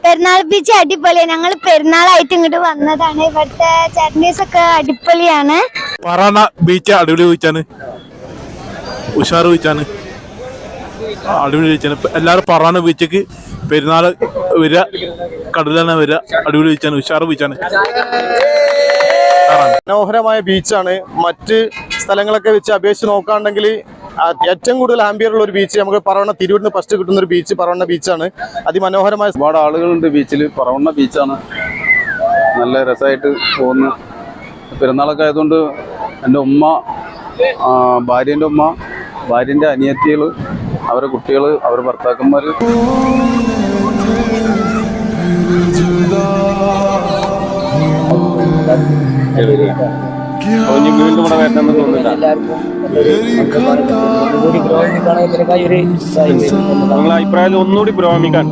പെരുന്നാൾ ബീച്ച് അടിപൊളിയാണ്. ഞങ്ങൾ പെരുന്നാളായിട്ട് ഇങ്ങോട്ട് വന്നതാണ്. ഇവിടുത്തെ ചട്നീസ് ഒക്കെ അടിപൊളിയാണ്. പറണ ബീച്ച് അടിപൊളി ബീച്ചാണ്, ഉഷാറ് ബീച്ചാണ്, അടിപൊളി ബീച്ചാണ്. എല്ലാവരും പറണ ബീച്ചക്ക് പെരുന്നാൾ വരിക, കടലാണ് വരിക. അടിപൊളി ബീച്ചാണ്, ഉഷാറ് ബീച്ചാണ്. മനോഹരമായ ബീച്ചാണ്. മറ്റ് സ്ഥലങ്ങളൊക്കെ വെച്ച് അപേക്ഷിച്ച് നോക്കുകയാണെങ്കിൽ ഏറ്റവും കൂടുതൽ ആംബിയറുള്ള ഒരു ബീച്ച് നമുക്ക് പറവണ്ണ തിരൂരിന് ഫസ്റ്റ് കിട്ടുന്ന ഒരു ബീച്ച് പറവണ്ണ ബീച്ചാണ്. അതിമനോഹരമായ ഒരുപാട് ആളുകളുണ്ട് ബീച്ചിൽ. പറവണ്ണ ബീച്ചാണ്, നല്ല രസമായിട്ട് പോകുന്നു. പെരുന്നാളൊക്കെ ആയതുകൊണ്ട് എൻ്റെ ഉമ്മ, ഭാര്യേൻ്റെ ഉമ്മ, ഭാര്യൻ്റെ അനിയത്തികൾ, അവരുടെ കുട്ടികൾ, അവരുടെ ഭർത്താക്കന്മാർ വീണ്ടും ഇവിടെ വരണമെന്ന് തോന്നുന്നില്ല. നിങ്ങളുടെ അഭിപ്രായത്തിൽ ഒന്നുകൂടി പുരോഗമിക്കാൻ